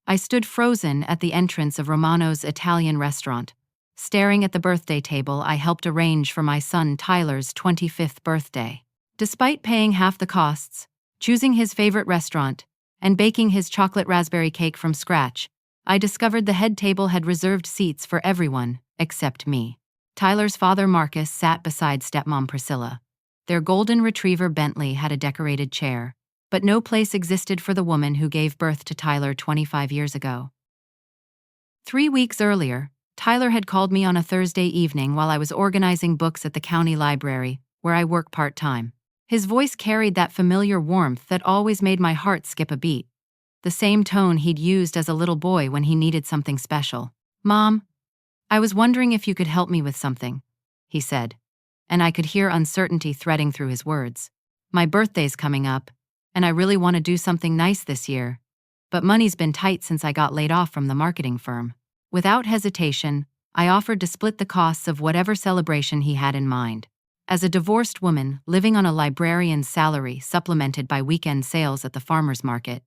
I stood frozen at the entrance of Romano's Italian restaurant. Staring at the birthday table I helped arrange for my son Tyler's 25th birthday. Despite paying half the costs, choosing his favorite restaurant, and baking his chocolate raspberry cake from scratch, I discovered the head table had reserved seats for everyone except me. Tyler's father Marcus sat beside stepmom Priscilla. Their golden retriever Bentley had a decorated chair, but no place existed for the woman who gave birth to Tyler 25 years ago. 3 weeks earlier, Tyler had called me on a Thursday evening while I was organizing books at the county library, where I work part-time. His voice carried that familiar warmth that always made my heart skip a beat. The same tone he'd used as a little boy when he needed something special. "Mom, I was wondering if you could help me with something," he said, and I could hear uncertainty threading through his words. "My birthday's coming up, and I really want to do something nice this year, but money's been tight since I got laid off from the marketing firm." Without hesitation, I offered to split the costs of whatever celebration he had in mind. As a divorced woman living on a librarian's salary supplemented by weekend sales at the farmer's market,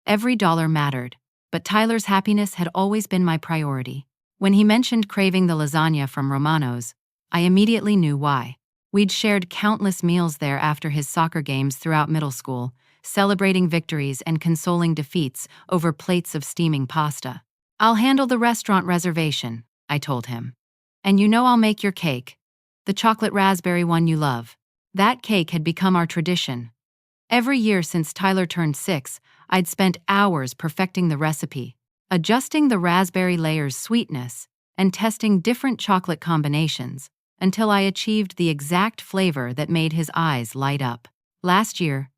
every dollar mattered, but Tyler's happiness had always been my priority. When he mentioned craving the lasagna from Romano's, I immediately knew why. We'd shared countless meals there after his soccer games throughout middle school, celebrating victories and consoling defeats over plates of steaming pasta. "I'll handle the restaurant reservation," I told him. "And you know I'll make your cake. The chocolate raspberry one you love." That cake had become our tradition. Every year since Tyler turned 6, I'd spent hours perfecting the recipe, adjusting the raspberry layer's sweetness, and testing different chocolate combinations, until I achieved the exact flavor that made his eyes light up. Last year,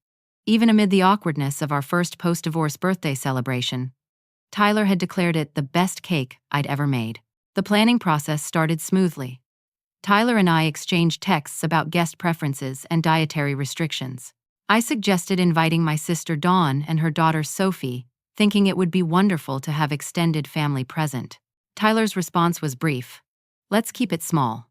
even amid the awkwardness of our first post-divorce birthday celebration, Tyler had declared it the best cake I'd ever made. The planning process started smoothly. Tyler and I exchanged texts about guest preferences and dietary restrictions. I suggested inviting my sister Dawn and her daughter Sophie, thinking it would be wonderful to have extended family present. Tyler's response was brief: "Let's keep it small."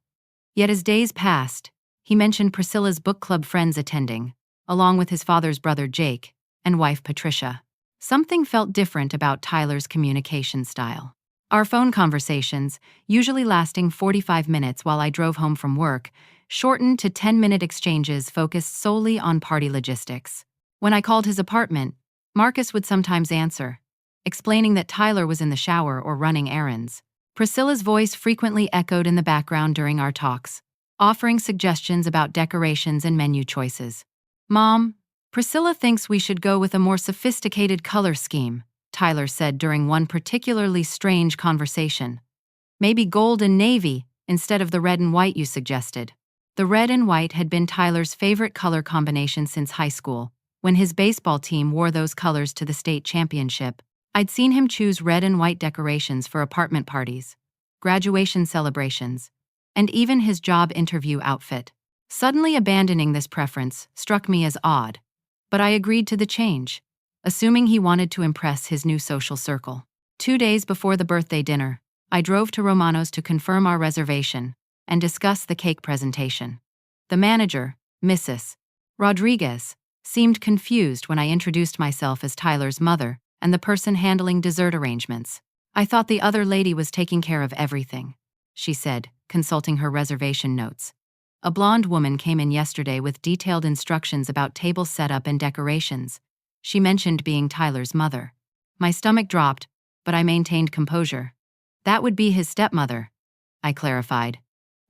Yet as days passed, he mentioned Priscilla's book club friends attending, along with his father's brother Jake and wife Patricia. Something felt different about Tyler's communication style. Our phone conversations, usually lasting 45 minutes while I drove home from work, shortened to 10-minute exchanges focused solely on party logistics. When I called his apartment, Marcus would sometimes answer, explaining that Tyler was in the shower or running errands. Priscilla's voice frequently echoed in the background during our talks, offering suggestions about decorations and menu choices. "Mom, Priscilla thinks we should go with a more sophisticated color scheme," Tyler said during one particularly strange conversation. "Maybe gold and navy instead of the red and white you suggested." The red and white had been Tyler's favorite color combination since high school. When his baseball team wore those colors to the state championship, I'd seen him choose red and white decorations for apartment parties, graduation celebrations, and even his job interview outfit. Suddenly abandoning this preference struck me as odd, but I agreed to the change, assuming he wanted to impress his new social circle. 2 days before the birthday dinner, I drove to Romano's to confirm our reservation and discuss the cake presentation. The manager, Mrs. Rodriguez, seemed confused when I introduced myself as Tyler's mother and the person handling dessert arrangements. "I thought the other lady was taking care of everything," she said, consulting her reservation notes. "A blonde woman came in yesterday with detailed instructions about table setup and decorations. She mentioned being Tyler's mother." My stomach dropped, but I maintained composure. "That would be his stepmother," I clarified.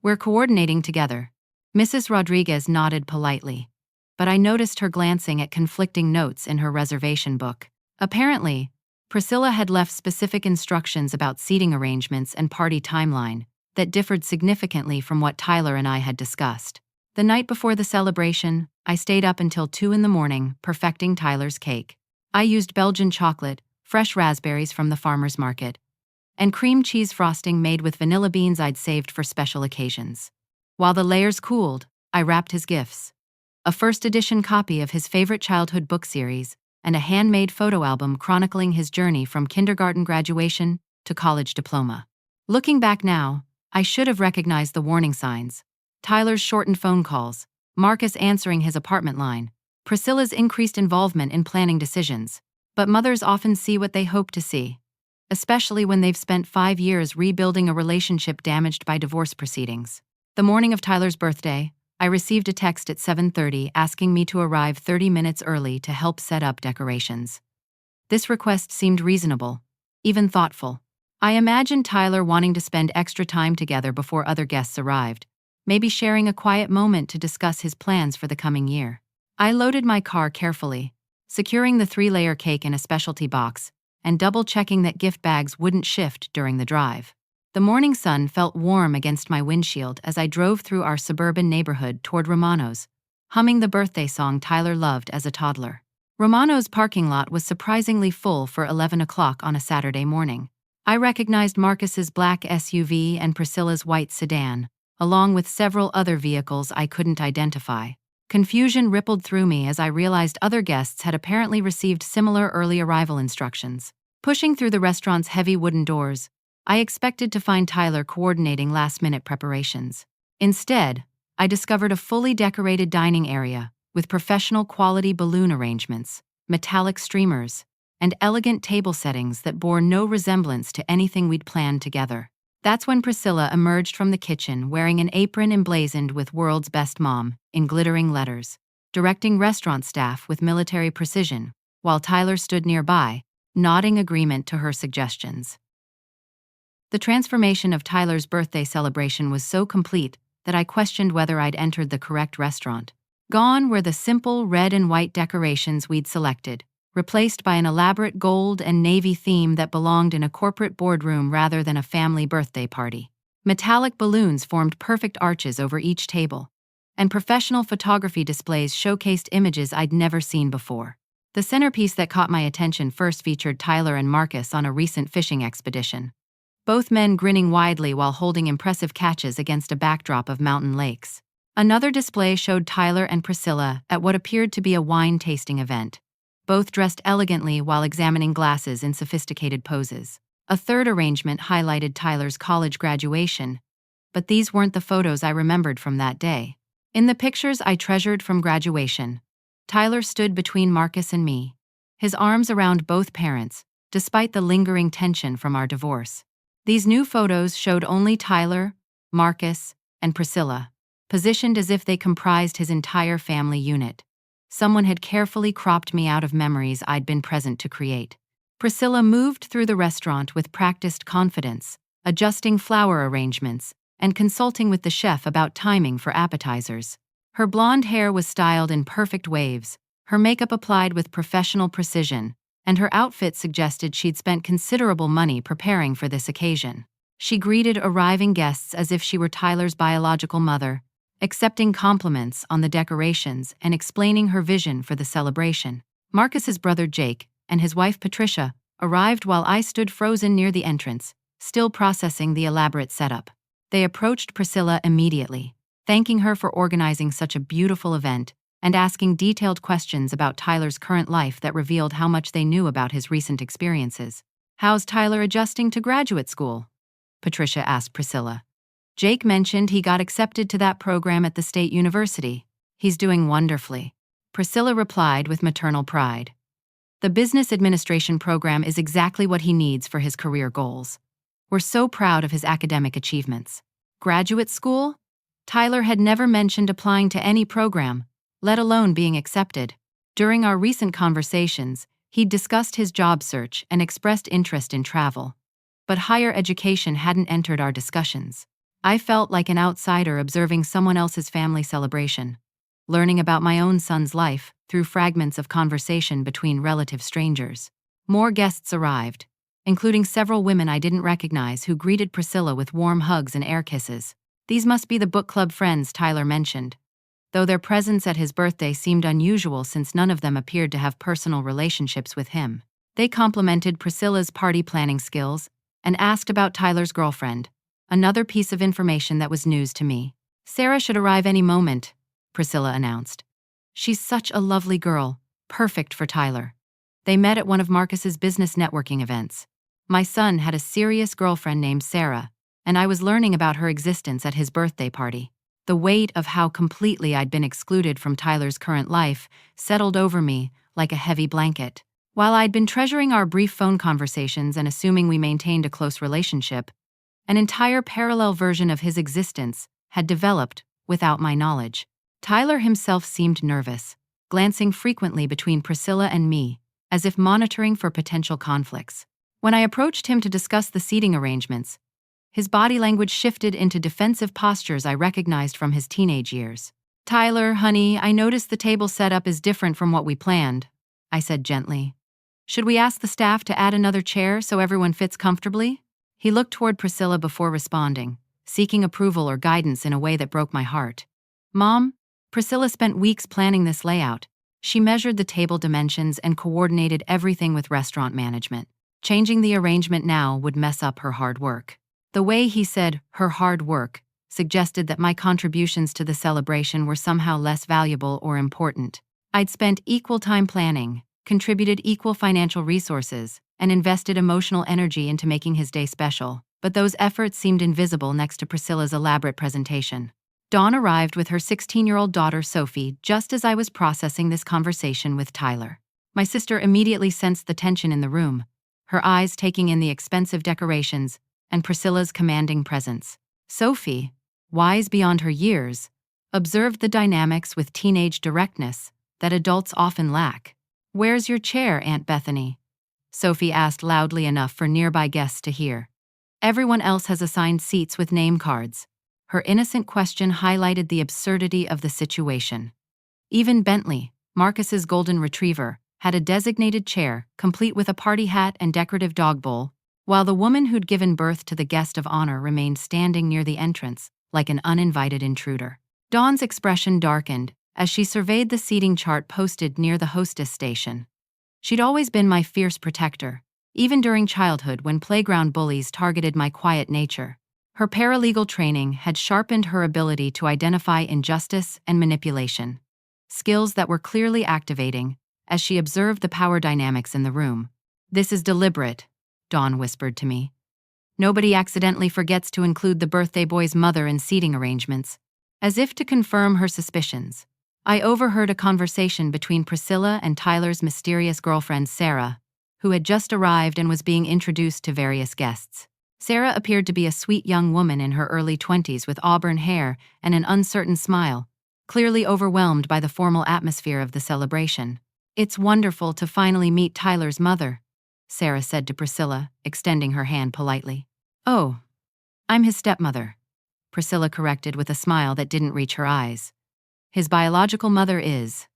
"We're coordinating together." Mrs. Rodriguez nodded politely, but I noticed her glancing at conflicting notes in her reservation book. Apparently, Priscilla had left specific instructions about seating arrangements and party timeline that differed significantly from what Tyler and I had discussed. The night before the celebration, I stayed up until 2 in the morning perfecting Tyler's cake. I used Belgian chocolate, fresh raspberries from the farmer's market, and cream cheese frosting made with vanilla beans I'd saved for special occasions. While the layers cooled, I wrapped his gifts: a first edition copy of his favorite childhood book series, and a handmade photo album chronicling his journey from kindergarten graduation to college diploma. Looking back now, I should have recognized the warning signs: Tyler's shortened phone calls, Marcus answering his apartment line, Priscilla's increased involvement in planning decisions. But mothers often see what they hope to see. especially when they've spent 5 years rebuilding a relationship damaged by divorce proceedings. The morning of Tyler's birthday, I received a text at 7:30 asking me to arrive 30 minutes early to help set up decorations. This request seemed reasonable, even thoughtful. I imagined Tyler wanting to spend extra time together before other guests arrived, maybe sharing a quiet moment to discuss his plans for the coming year. I loaded my car carefully, securing the 3-layer cake in a specialty box, and double-checking that gift bags wouldn't shift during the drive. The morning sun felt warm against my windshield as I drove through our suburban neighborhood toward Romano's, humming the birthday song Tyler loved as a toddler. Romano's parking lot was surprisingly full for 11 o'clock on a Saturday morning. I recognized Marcus's black SUV and Priscilla's white sedan, along with several other vehicles I couldn't identify. Confusion rippled through me as I realized other guests had apparently received similar early arrival instructions. Pushing through the restaurant's heavy wooden doors, I expected to find Tyler coordinating last-minute preparations. Instead, I discovered a fully decorated dining area with professional-quality balloon arrangements, metallic streamers, and elegant table settings that bore no resemblance to anything we'd planned together. That's when Priscilla emerged from the kitchen wearing an apron emblazoned with "World's Best Mom" in glittering letters, directing restaurant staff with military precision, while Tyler stood nearby, nodding agreement to her suggestions. The transformation of Tyler's birthday celebration was so complete that I questioned whether I'd entered the correct restaurant. Gone were the simple red and white decorations we'd selected, replaced by an elaborate gold and navy theme that belonged in a corporate boardroom rather than a family birthday party. Metallic balloons formed perfect arches over each table, and professional photography displays showcased images I'd never seen before. The centerpiece that caught my attention first featured Tyler and Marcus on a recent fishing expedition, both men grinning widely while holding impressive catches against a backdrop of mountain lakes. Another display showed Tyler and Priscilla at what appeared to be a wine tasting event, both dressed elegantly while examining glasses in sophisticated poses. A third arrangement highlighted Tyler's college graduation, but these weren't the photos I remembered from that day. In the pictures I treasured from graduation, Tyler stood between Marcus and me, his arms around both parents, despite the lingering tension from our divorce. These new photos showed only Tyler, Marcus, and Priscilla, positioned as if they comprised his entire family unit. Someone had carefully cropped me out of memories I'd been present to create. Priscilla moved through the restaurant with practiced confidence, adjusting flower arrangements and consulting with the chef about timing for appetizers. Her blonde hair was styled in perfect waves, her makeup applied with professional precision, and her outfit suggested she'd spent considerable money preparing for this occasion. She greeted arriving guests as if she were Tyler's biological mother, accepting compliments on the decorations and explaining her vision for the celebration. Marcus's brother Jake and his wife Patricia arrived while I stood frozen near the entrance, still processing the elaborate setup. They approached Priscilla immediately, thanking her for organizing such a beautiful event and asking detailed questions about Tyler's current life that revealed how much they knew about his recent experiences. "How's Tyler adjusting to graduate school?" Patricia asked Priscilla. "Jake mentioned he got accepted to that program at the state university. He's doing wonderfully," Priscilla replied with maternal pride. "The business administration program is exactly what he needs for his career goals. We're so proud of his academic achievements." Graduate school? Tyler had never mentioned applying to any program, let alone being accepted. During our recent conversations, he'd discussed his job search and expressed interest in travel, but higher education hadn't entered our discussions. I felt like an outsider observing someone else's family celebration, learning about my own son's life through fragments of conversation between relative strangers. More guests arrived, including several women I didn't recognize who greeted Priscilla with warm hugs and air kisses. These must be the book club friends Tyler mentioned, though their presence at his birthday seemed unusual since none of them appeared to have personal relationships with him. They complimented Priscilla's party planning skills and asked about Tyler's girlfriend, another piece of information that was news to me. "Sarah should arrive any moment," Priscilla announced. "She's such a lovely girl, perfect for Tyler." They met at one of Marcus's business networking events. My son had a serious girlfriend named Sarah, and I was learning about her existence at his birthday party. The weight of how completely I'd been excluded from Tyler's current life settled over me like a heavy blanket. While I'd been treasuring our brief phone conversations and assuming we maintained a close relationship, an entire parallel version of his existence had developed without my knowledge. Tyler himself seemed nervous, glancing frequently between Priscilla and me, as if monitoring for potential conflicts. When I approached him to discuss the seating arrangements, his body language shifted into defensive postures I recognized from his teenage years. "Tyler, honey, I noticed the table setup is different from what we planned," I said gently. "Should we ask the staff to add another chair so everyone fits comfortably?" He looked toward Priscilla before responding, seeking approval or guidance in a way that broke my heart. "Mom," Priscilla spent weeks planning this layout. She measured the table dimensions and coordinated everything with restaurant management. Changing the arrangement now would mess up her hard work. The way he said, "her hard work," suggested that my contributions to the celebration were somehow less valuable or important. I'd spent equal time planning, contributed equal financial resources, and invested emotional energy into making his day special, but those efforts seemed invisible next to Priscilla's elaborate presentation. Dawn arrived with her 16-year-old daughter Sophie just as I was processing this conversation with Tyler. My sister immediately sensed the tension in the room, her eyes taking in the expensive decorations and Priscilla's commanding presence. Sophie, wise beyond her years, observed the dynamics with teenage directness that adults often lack. "Where's your chair, Aunt Bethany?" Sophie asked loudly enough for nearby guests to hear. "Everyone else has assigned seats with name cards." Her innocent question highlighted the absurdity of the situation. Even Bentley, Marcus's golden retriever, had a designated chair, complete with a party hat and decorative dog bowl, while the woman who'd given birth to the guest of honor remained standing near the entrance, like an uninvited intruder. Dawn's expression darkened as she surveyed the seating chart posted near the hostess station. She'd always been my fierce protector, even during childhood when playground bullies targeted my quiet nature. Her paralegal training had sharpened her ability to identify injustice and manipulation, skills that were clearly activating as she observed the power dynamics in the room. "This is deliberate," Dawn whispered to me. "Nobody accidentally forgets to include the birthday boy's mother in seating arrangements," as if to confirm her suspicions. I overheard a conversation between Priscilla and Tyler's mysterious girlfriend Sarah, who had just arrived and was being introduced to various guests. Sarah appeared to be a sweet young woman in her early 20s with auburn hair and an uncertain smile, clearly overwhelmed by the formal atmosphere of the celebration. "It's wonderful to finally meet Tyler's mother," Sarah said to Priscilla, extending her hand politely. "Oh, I'm his stepmother," Priscilla corrected with a smile that didn't reach her eyes. "His biological mother is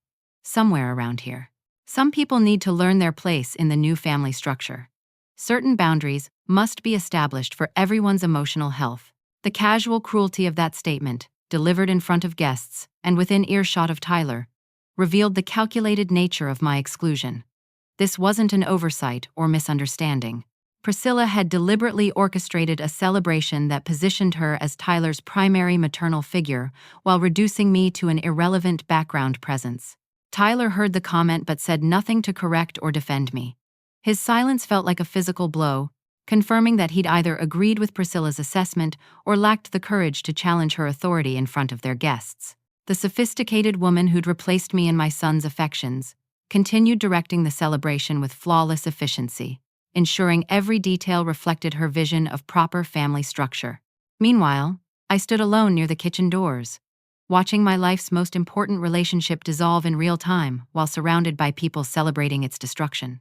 somewhere around here." Some people need to learn their place in the new family structure. Certain boundaries must be established for everyone's emotional health. The casual cruelty of that statement, delivered in front of guests and within earshot of Tyler, revealed the calculated nature of my exclusion. This wasn't an oversight or misunderstanding. Priscilla had deliberately orchestrated a celebration that positioned her as Tyler's primary maternal figure while reducing me to an irrelevant background presence. Tyler heard the comment but said nothing to correct or defend me. His silence felt like a physical blow, confirming that he'd either agreed with Priscilla's assessment or lacked the courage to challenge her authority in front of their guests. The sophisticated woman who'd replaced me in my son's affections continued directing the celebration with flawless efficiency, ensuring every detail reflected her vision of proper family structure. Meanwhile, I stood alone near the kitchen doors, watching my life's most important relationship dissolve in real time while surrounded by people celebrating its destruction.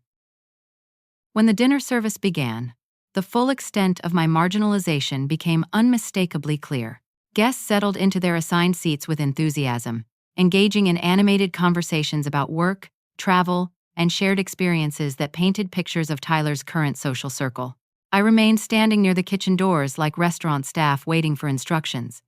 When the dinner service began, the full extent of my marginalization became unmistakably clear. Guests settled into their assigned seats with enthusiasm, engaging in animated conversations about work, travel, and shared experiences that painted pictures of Tyler's current social circle. I remained standing near the kitchen doors like restaurant staff waiting for instructions,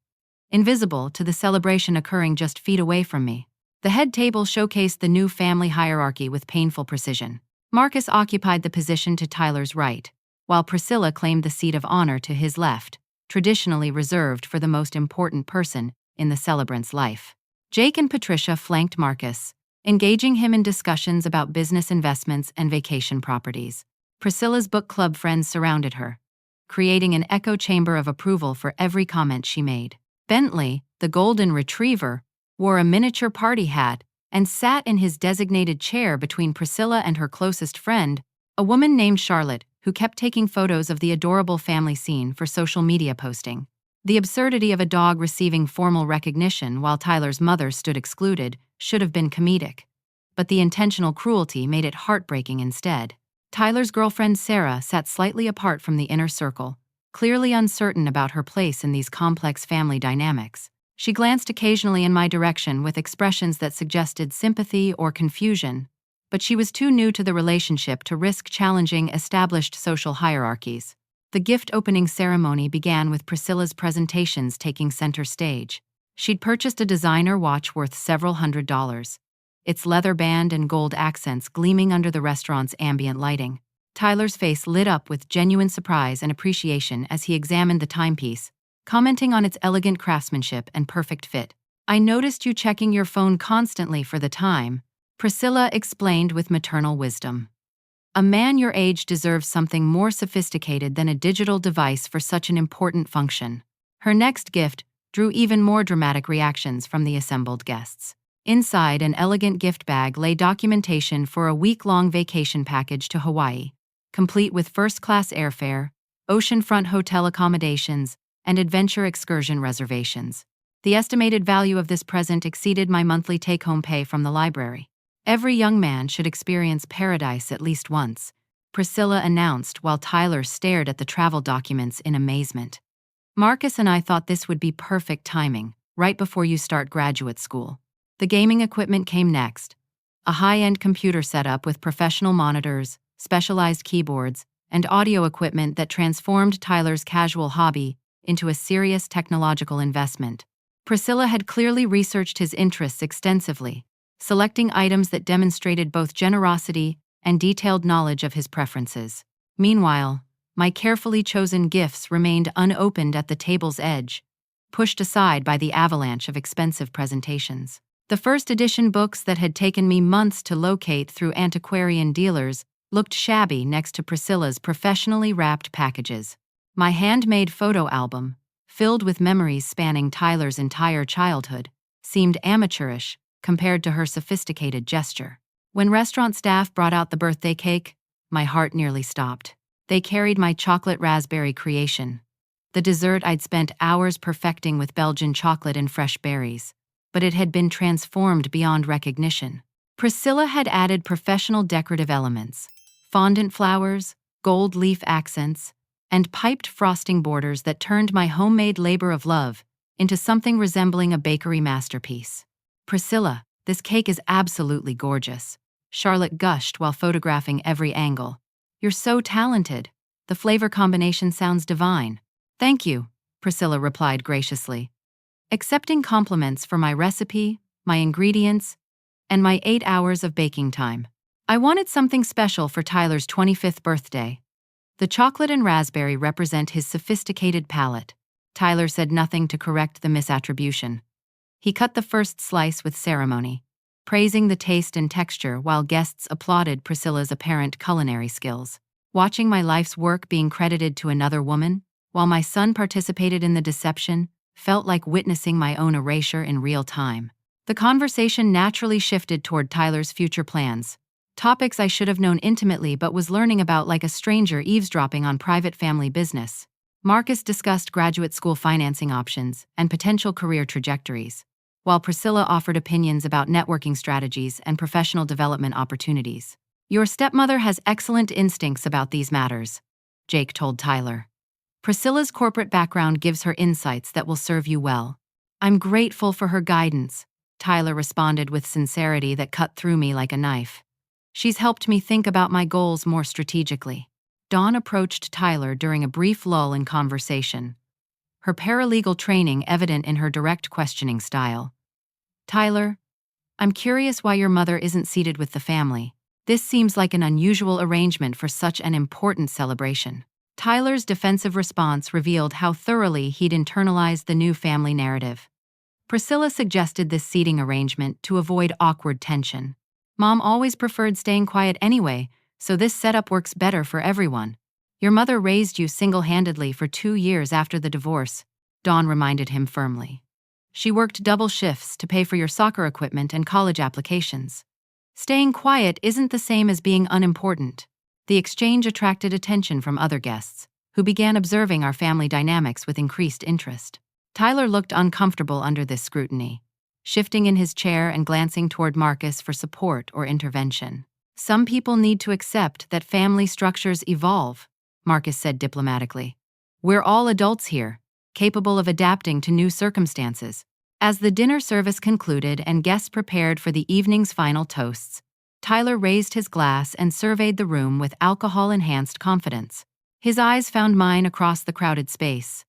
invisible to the celebration occurring just feet away from me. The head table showcased the new family hierarchy with painful precision. Marcus occupied the position to Tyler's right, while Priscilla claimed the seat of honor to his left, traditionally reserved for the most important person in the celebrant's life. Jake and Patricia flanked Marcus, engaging him in discussions about business investments and vacation properties. Priscilla's book club friends surrounded her, creating an echo chamber of approval for every comment she made. Bentley, the golden retriever, wore a miniature party hat and sat in his designated chair between Priscilla and her closest friend, a woman named Charlotte, who kept taking photos of the adorable family scene for social media posting. The absurdity of a dog receiving formal recognition while Tyler's mother stood excluded should have been comedic, but the intentional cruelty made it heartbreaking instead. Tyler's girlfriend Sarah sat slightly apart from the inner circle, clearly uncertain about her place in these complex family dynamics. She glanced occasionally in my direction with expressions that suggested sympathy or confusion, but she was too new to the relationship to risk challenging established social hierarchies. The gift-opening ceremony began with Priscilla's presentations taking center stage. She'd purchased a designer watch worth several $100s, its leather band and gold accents gleaming under the restaurant's ambient lighting. Tyler's face lit up with genuine surprise and appreciation as he examined the timepiece, commenting on its elegant craftsmanship and perfect fit. "I noticed you checking your phone constantly for the time," Priscilla explained with maternal wisdom. "A man your age deserves something more sophisticated than a digital device for such an important function." Her next gift drew even more dramatic reactions from the assembled guests. Inside an elegant gift bag lay documentation for a week-long vacation package to Hawaii, complete with first-class airfare, oceanfront hotel accommodations, and adventure excursion reservations. The estimated value of this present exceeded my monthly take-home pay from the library. "Every young man should experience paradise at least once," Priscilla announced while Tyler stared at the travel documents in amazement. "Marcus and I thought this would be perfect timing, right before you start graduate school." The gaming equipment came next, a high-end computer setup with professional monitors, specialized keyboards, and audio equipment that transformed Tyler's casual hobby into a serious technological investment. Priscilla had clearly researched his interests extensively, selecting items that demonstrated both generosity and detailed knowledge of his preferences. Meanwhile, my carefully chosen gifts remained unopened at the table's edge, pushed aside by the avalanche of expensive presentations. The first edition books that had taken me months to locate through antiquarian dealers looked shabby next to Priscilla's professionally wrapped packages. My handmade photo album, filled with memories spanning Tyler's entire childhood, seemed amateurish compared to her sophisticated gesture. When restaurant staff brought out the birthday cake, my heart nearly stopped. They carried my chocolate raspberry creation, the dessert I'd spent hours perfecting with Belgian chocolate and fresh berries, but it had been transformed beyond recognition. Priscilla had added professional decorative elements, fondant flowers, gold leaf accents, and piped frosting borders that turned my homemade labor of love into something resembling a bakery masterpiece. "Priscilla, this cake is absolutely gorgeous," Charlotte gushed while photographing every angle. "You're so talented. The flavor combination sounds divine." "Thank you," Priscilla replied graciously, accepting compliments for my recipe, my ingredients, and my 8 hours of baking time. I wanted something special for Tyler's 25th birthday. The chocolate and raspberry represent his sophisticated palate. Tyler said nothing to correct the misattribution. He cut the first slice with ceremony, praising the taste and texture while guests applauded Priscilla's apparent culinary skills. Watching my life's work being credited to another woman, while my son participated in the deception, felt like witnessing my own erasure in real time. The conversation naturally shifted toward Tyler's future plans, topics I should have known intimately but was learning about like a stranger eavesdropping on private family business. Marcus discussed graduate school financing options and potential career trajectories, while Priscilla offered opinions about networking strategies and professional development opportunities. "Your stepmother has excellent instincts about these matters," Jake told Tyler. "Priscilla's corporate background gives her insights that will serve you well." "I'm grateful for her guidance," Tyler responded with sincerity that cut through me like a knife. "She's helped me think about my goals more strategically." Dawn approached Tyler during a brief lull in conversation, her paralegal training evident in her direct questioning style. "Tyler, I'm curious why your mother isn't seated with the family. This seems like an unusual arrangement for such an important celebration." Tyler's defensive response revealed how thoroughly he'd internalized the new family narrative. Priscilla suggested this seating arrangement to avoid awkward tension. "Mom always preferred staying quiet anyway, so this setup works better for everyone. Your mother raised you single-handedly for 2 years after the divorce," Dawn reminded him firmly. She worked double shifts to pay for your soccer equipment and college applications. Staying quiet isn't the same as being unimportant. The exchange attracted attention from other guests, who began observing our family dynamics with increased interest. Tyler looked uncomfortable under this scrutiny, shifting in his chair and glancing toward Marcus for support or intervention. Some people need to accept that family structures evolve, Marcus said diplomatically. We're all adults here, capable of adapting to new circumstances. As the dinner service concluded and guests prepared for the evening's final toasts, Tyler raised his glass and surveyed the room with alcohol-enhanced confidence. His eyes found mine across the crowded space,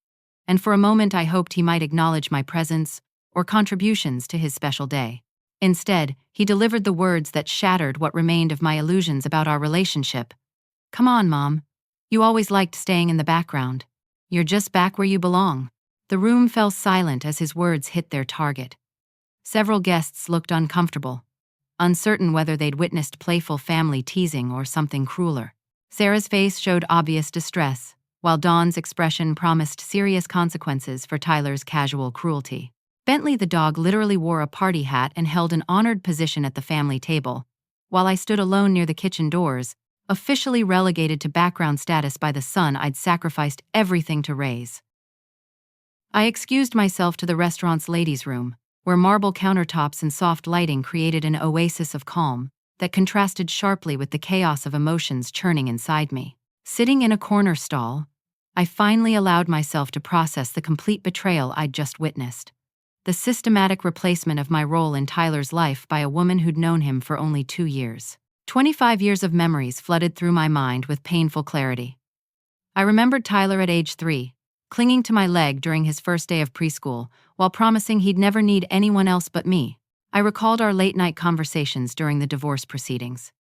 and for a moment I hoped he might acknowledge my presence or contributions to his special day. Instead, he delivered the words that shattered what remained of my illusions about our relationship. Come on, Mom. You always liked staying in the background. You're just back where you belong. The room fell silent as his words hit their target. Several guests looked uncomfortable, uncertain whether they'd witnessed playful family teasing or something crueler. Sarah's face showed obvious distress, while Dawn's expression promised serious consequences for Tyler's casual cruelty. Bentley the dog literally wore a party hat and held an honored position at the family table, while I stood alone near the kitchen doors, officially relegated to background status by the son I'd sacrificed everything to raise. I excused myself to the restaurant's ladies' room, where marble countertops and soft lighting created an oasis of calm that contrasted sharply with the chaos of emotions churning inside me. Sitting in a corner stall, I finally allowed myself to process the complete betrayal I'd just witnessed. The systematic replacement of my role in Tyler's life by a woman who'd known him for only 2 years. 25 years of memories flooded through my mind with painful clarity. I remembered Tyler at age 3, clinging to my leg during his first day of preschool, while promising he'd never need anyone else but me. I recalled our late-night conversations during the divorce proceedings,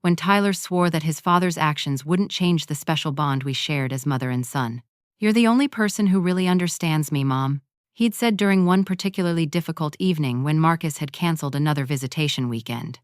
when Tyler swore that his father's actions wouldn't change the special bond we shared as mother and son. You're the only person who really understands me, Mom, he'd said during one particularly difficult evening when Marcus had canceled another visitation weekend.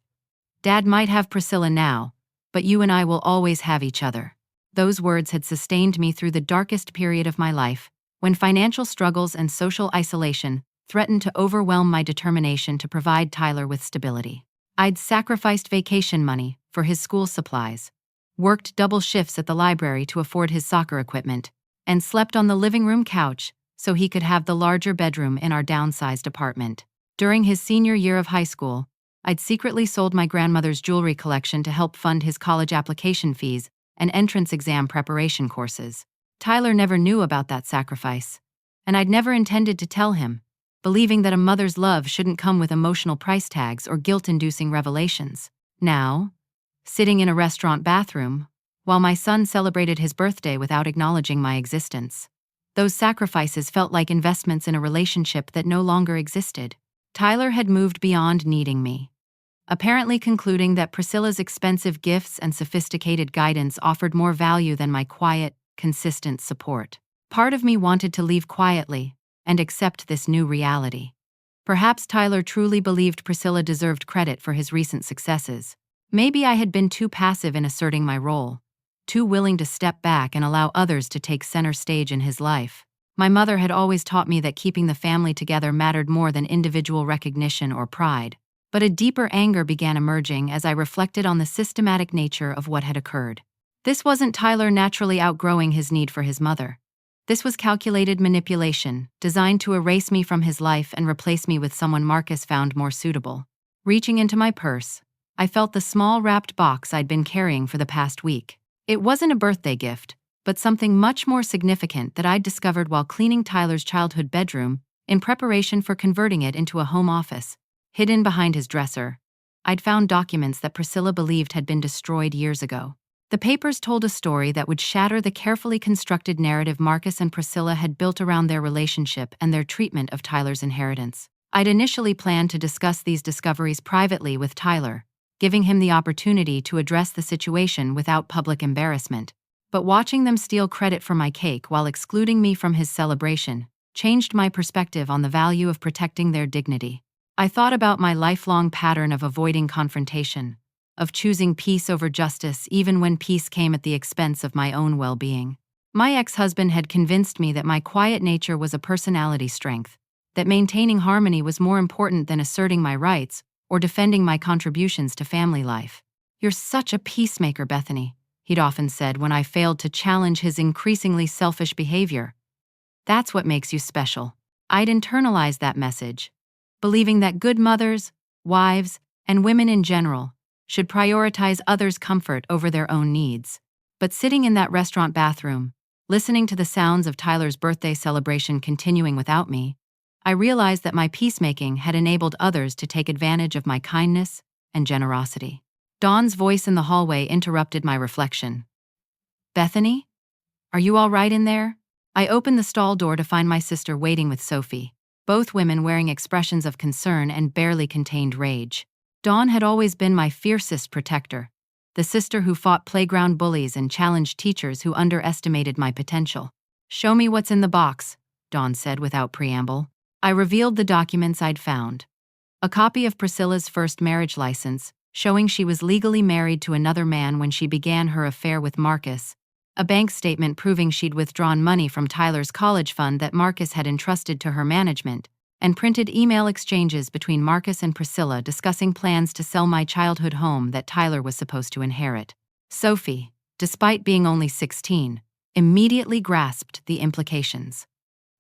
Dad might have Priscilla now, but you and I will always have each other. Those words had sustained me through the darkest period of my life, when financial struggles and social isolation threatened to overwhelm my determination to provide Tyler with stability. I'd sacrificed vacation money for his school supplies, worked double shifts at the library to afford his soccer equipment, and slept on the living room couch so he could have the larger bedroom in our downsized apartment. During his senior year of high school, I'd secretly sold my grandmother's jewelry collection to help fund his college application fees and entrance exam preparation courses. Tyler never knew about that sacrifice, and I'd never intended to tell him, believing that a mother's love shouldn't come with emotional price tags or guilt-inducing revelations. Now, sitting in a restaurant bathroom, while my son celebrated his birthday without acknowledging my existence, those sacrifices felt like investments in a relationship that no longer existed. Tyler had moved beyond needing me, apparently concluding that Priscilla's expensive gifts and sophisticated guidance offered more value than my quiet, consistent support. Part of me wanted to leave quietly and accept this new reality. Perhaps Tyler truly believed Priscilla deserved credit for his recent successes. Maybe I had been too passive in asserting my role, too willing to step back and allow others to take center stage in his life. My mother had always taught me that keeping the family together mattered more than individual recognition or pride. But a deeper anger began emerging as I reflected on the systematic nature of what had occurred. This wasn't Tyler naturally outgrowing his need for his mother. This was calculated manipulation, designed to erase me from his life and replace me with someone Marcus found more suitable. Reaching into my purse, I felt the small wrapped box I'd been carrying for the past week. It wasn't a birthday gift, but something much more significant that I'd discovered while cleaning Tyler's childhood bedroom in preparation for converting it into a home office. Hidden behind his dresser, I'd found documents that Priscilla believed had been destroyed years ago. The papers told a story that would shatter the carefully constructed narrative Marcus and Priscilla had built around their relationship and their treatment of Tyler's inheritance. I'd initially planned to discuss these discoveries privately with Tyler, giving him the opportunity to address the situation without public embarrassment. But watching them steal credit for my cake while excluding me from his celebration changed my perspective on the value of protecting their dignity. I thought about my lifelong pattern of avoiding confrontation, of choosing peace over justice even when peace came at the expense of my own well-being. My ex-husband had convinced me that my quiet nature was a personality strength, that maintaining harmony was more important than asserting my rights or defending my contributions to family life. "You're such a peacemaker, Bethany," he'd often said when I failed to challenge his increasingly selfish behavior. "That's what makes you special." I'd internalized that message, believing that good mothers, wives, and women in general should prioritize others' comfort over their own needs. But sitting in that restaurant bathroom, listening to the sounds of Tyler's birthday celebration continuing without me, I realized that my peacemaking had enabled others to take advantage of my kindness and generosity. Dawn's voice in the hallway interrupted my reflection. "Bethany? Are you all right in there?" I opened the stall door to find my sister waiting with Sophie, both women wearing expressions of concern and barely contained rage. Dawn had always been my fiercest protector, the sister who fought playground bullies and challenged teachers who underestimated my potential. "Show me what's in the box," Dawn said without preamble. I revealed the documents I'd found. A copy of Priscilla's first marriage license, showing she was legally married to another man when she began her affair with Marcus, a bank statement proving she'd withdrawn money from Tyler's college fund that Marcus had entrusted to her management, and printed email exchanges between Marcus and Priscilla discussing plans to sell my childhood home that Tyler was supposed to inherit. Sophie, despite being only 16, immediately grasped the implications.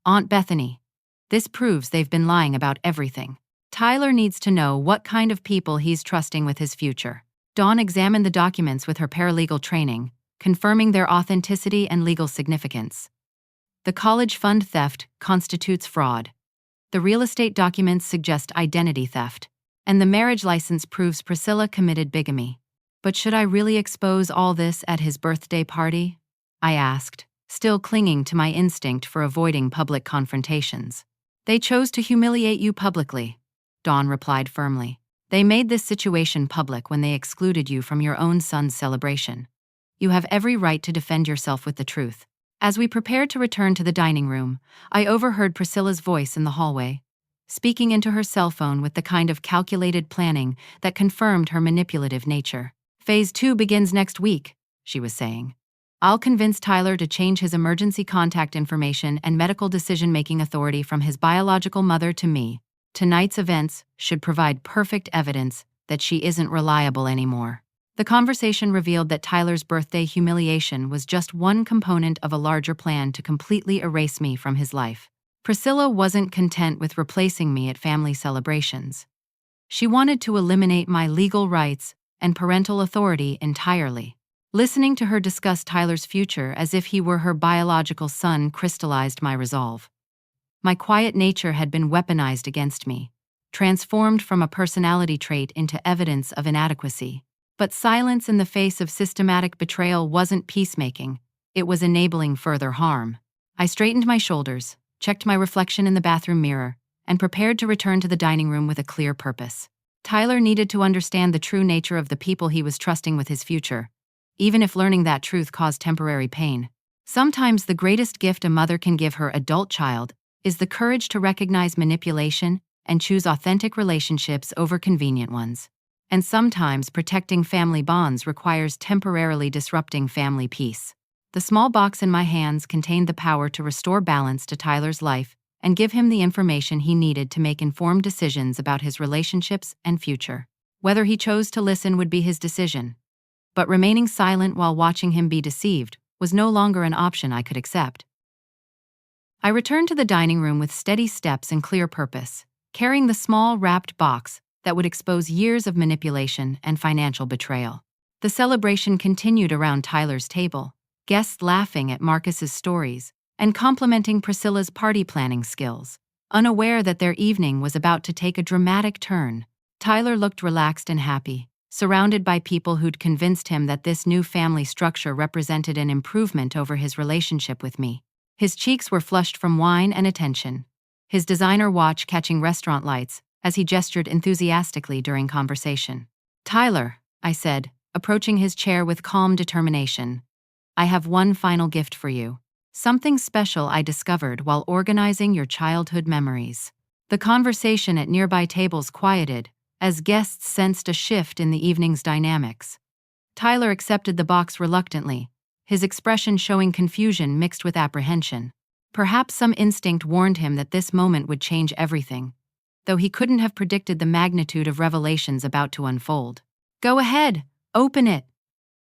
"Aunt Bethany, this proves they've been lying about everything. Tyler needs to know what kind of people he's trusting with his future." Dawn examined the documents with her paralegal training, confirming their authenticity and legal significance. The college fund theft constitutes fraud. The real estate documents suggest identity theft, and the marriage license proves Priscilla committed bigamy. "But should I really expose all this at his birthday party?" I asked, still clinging to my instinct for avoiding public confrontations. "They chose to humiliate you publicly," Dawn replied firmly. "They made this situation public when they excluded you from your own son's celebration. You have every right to defend yourself with the truth." As we prepared to return to the dining room, I overheard Priscilla's voice in the hallway, speaking into her cell phone with the kind of calculated planning that confirmed her manipulative nature. "Phase 2 begins next week," she was saying. "I'll convince Tyler to change his emergency contact information and medical decision-making authority from his biological mother to me. Tonight's events should provide perfect evidence that she isn't reliable anymore." The conversation revealed that Tyler's birthday humiliation was just one component of a larger plan to completely erase me from his life. Priscilla wasn't content with replacing me at family celebrations. She wanted to eliminate my legal rights and parental authority entirely. Listening to her discuss Tyler's future as if he were her biological son crystallized my resolve. My quiet nature had been weaponized against me, transformed from a personality trait into evidence of inadequacy. But silence in the face of systematic betrayal wasn't peacemaking, it was enabling further harm. I straightened my shoulders, checked my reflection in the bathroom mirror, and prepared to return to the dining room with a clear purpose. Tyler needed to understand the true nature of the people he was trusting with his future, even if learning that truth caused temporary pain. Sometimes the greatest gift a mother can give her adult child is the courage to recognize manipulation and choose authentic relationships over convenient ones. And sometimes protecting family bonds requires temporarily disrupting family peace. The small box in my hands contained the power to restore balance to Tyler's life and give him the information he needed to make informed decisions about his relationships and future. Whether he chose to listen would be his decision. But remaining silent while watching him be deceived was no longer an option I could accept. I returned to the dining room with steady steps and clear purpose, carrying the small wrapped box that would expose years of manipulation and financial betrayal. The celebration continued around Tyler's table, guests laughing at Marcus's stories and complimenting Priscilla's party planning skills. Unaware that their evening was about to take a dramatic turn, Tyler looked relaxed and happy, surrounded by people who'd convinced him that this new family structure represented an improvement over his relationship with me. His cheeks were flushed from wine and attention, his designer watch catching restaurant lights as he gestured enthusiastically during conversation. "Tyler," I said, approaching his chair with calm determination, "I have one final gift for you. Something special I discovered while organizing your childhood memories." The conversation at nearby tables quieted as guests sensed a shift in the evening's dynamics. Tyler accepted the box reluctantly, his expression showing confusion mixed with apprehension. Perhaps some instinct warned him that this moment would change everything, though he couldn't have predicted the magnitude of revelations about to unfold. "Go ahead, open it,"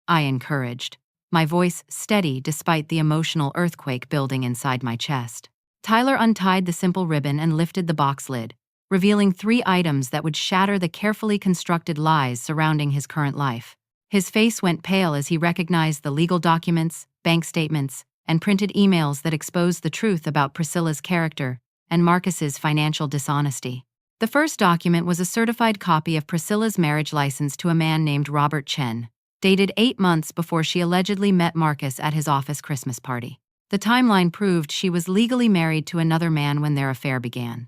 I encouraged, my voice steady despite the emotional earthquake building inside my chest. Tyler untied the simple ribbon and lifted the box lid, revealing 3 items that would shatter the carefully constructed lies surrounding his current life. His face went pale as he recognized the legal documents, bank statements, and printed emails that exposed the truth about Priscilla's character and Marcus's financial dishonesty. The first document was a certified copy of Priscilla's marriage license to a man named Robert Chen, dated 8 months before she allegedly met Marcus at his office Christmas party. The timeline proved she was legally married to another man when their affair began,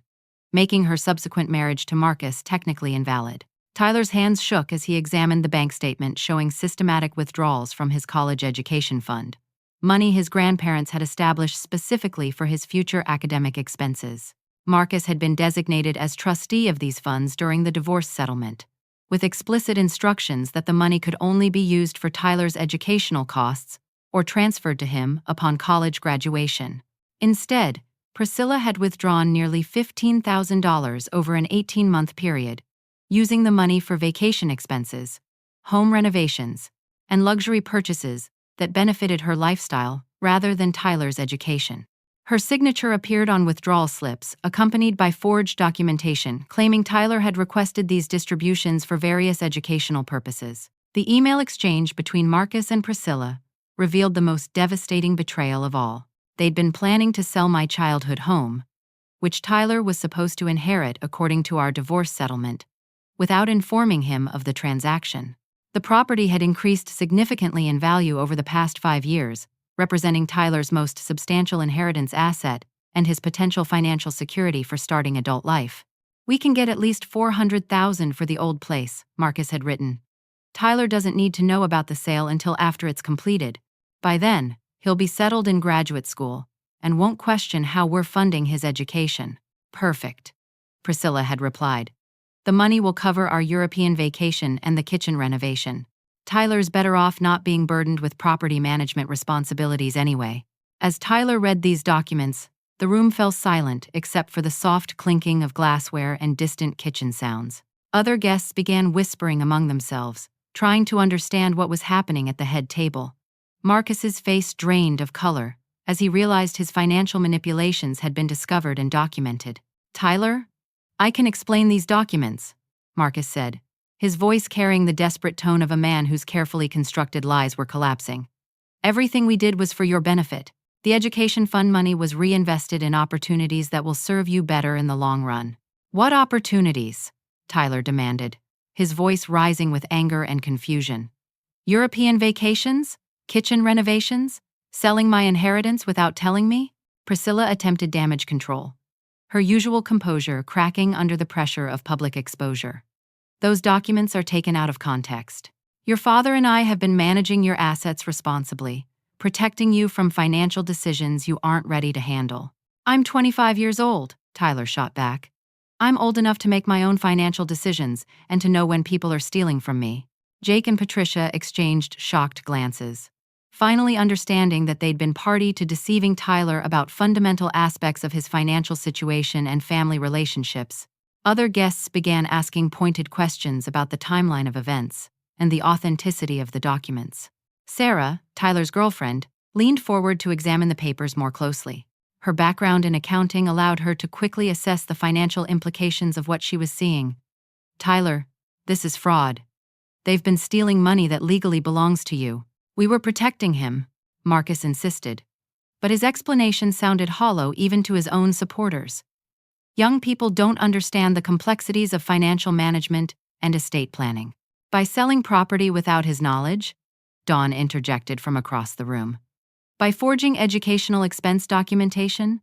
making her subsequent marriage to Marcus technically invalid. Tyler's hands shook as he examined the bank statement showing systematic withdrawals from his college education fund, money his grandparents had established specifically for his future academic expenses. Marcus had been designated as trustee of these funds during the divorce settlement, with explicit instructions that the money could only be used for Tyler's educational costs or transferred to him upon college graduation. Instead, Priscilla had withdrawn nearly $15,000 over an 18-month period, using the money for vacation expenses, home renovations, and luxury purchases that benefited her lifestyle rather than Tyler's education. Her signature appeared on withdrawal slips, accompanied by forged documentation claiming Tyler had requested these distributions for various educational purposes. The email exchange between Marcus and Priscilla revealed the most devastating betrayal of all. They'd been planning to sell my childhood home, which Tyler was supposed to inherit according to our divorce settlement, without informing him of the transaction. The property had increased significantly in value over the past 5 years, representing Tyler's most substantial inheritance asset and his potential financial security for starting adult life. "We can get at least $400,000 for the old place," Marcus had written. "Tyler doesn't need to know about the sale until after it's completed. By then, he'll be settled in graduate school and won't question how we're funding his education." "Perfect," Priscilla had replied. "The money will cover our European vacation and the kitchen renovation. Tyler's better off not being burdened with property management responsibilities anyway." As Tyler read these documents, the room fell silent except for the soft clinking of glassware and distant kitchen sounds. Other guests began whispering among themselves, trying to understand what was happening at the head table. Marcus's face drained of color as he realized his financial manipulations had been discovered and documented. "Tyler, I can explain these documents," Marcus said, his voice carrying the desperate tone of a man whose carefully constructed lies were collapsing. "Everything we did was for your benefit. The education fund money was reinvested in opportunities that will serve you better in the long run." "What opportunities?" Tyler demanded, his voice rising with anger and confusion. "European vacations? Kitchen renovations? Selling my inheritance without telling me?" Priscilla attempted damage control, her usual composure cracking under the pressure of public exposure. "Those documents are taken out of context. Your father and I have been managing your assets responsibly, protecting you from financial decisions you aren't ready to handle." "I'm 25 years old," Tyler shot back. "I'm old enough to make my own financial decisions and to know when people are stealing from me." Jake and Patricia exchanged shocked glances, finally understanding that they'd been party to deceiving Tyler about fundamental aspects of his financial situation and family relationships. Other guests began asking pointed questions about the timeline of events and the authenticity of the documents. Sarah, Tyler's girlfriend, leaned forward to examine the papers more closely. Her background in accounting allowed her to quickly assess the financial implications of what she was seeing. "Tyler, this is fraud. They've been stealing money that legally belongs to you." "We were protecting him," Marcus insisted, but his explanation sounded hollow even to his own supporters. "Young people don't understand the complexities of financial management and estate planning." "By selling property without his knowledge?" Dawn interjected from across the room. "By forging educational expense documentation?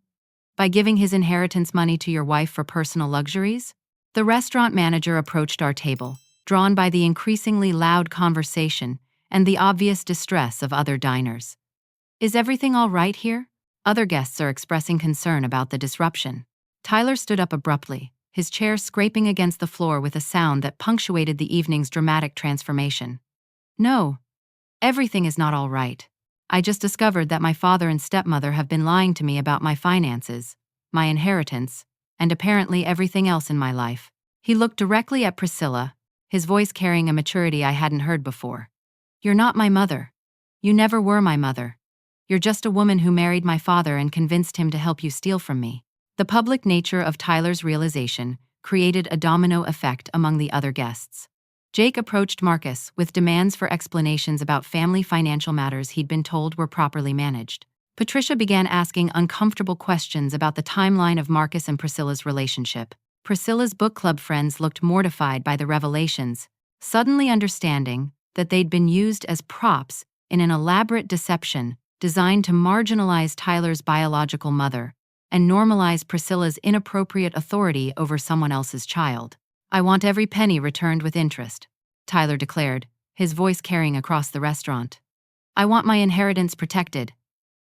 By giving his inheritance money to your wife for personal luxuries?" The restaurant manager approached our table, drawn by the increasingly loud conversation and the obvious distress of other diners. "Is everything all right here? Other guests are expressing concern about the disruption." Tyler stood up abruptly, his chair scraping against the floor with a sound that punctuated the evening's dramatic transformation. "No, everything is not all right. I just discovered that my father and stepmother have been lying to me about my finances, my inheritance, and apparently everything else in my life. He looked directly at Priscilla, his voice carrying a maturity I hadn't heard before. You're not my mother. You never were my mother. You're just a woman who married my father and convinced him to help you steal from me. The public nature of Tyler's realization created a domino effect among the other guests. Jake approached Marcus with demands for explanations about family financial matters he'd been told were properly managed. Patricia began asking uncomfortable questions about the timeline of Marcus and Priscilla's relationship. Priscilla's book club friends looked mortified by the revelations, suddenly understanding that they'd been used as props in an elaborate deception designed to marginalize Tyler's biological mother and normalize Priscilla's inappropriate authority over someone else's child. I want every penny returned with interest, Tyler declared, his voice carrying across the restaurant. I want my inheritance protected,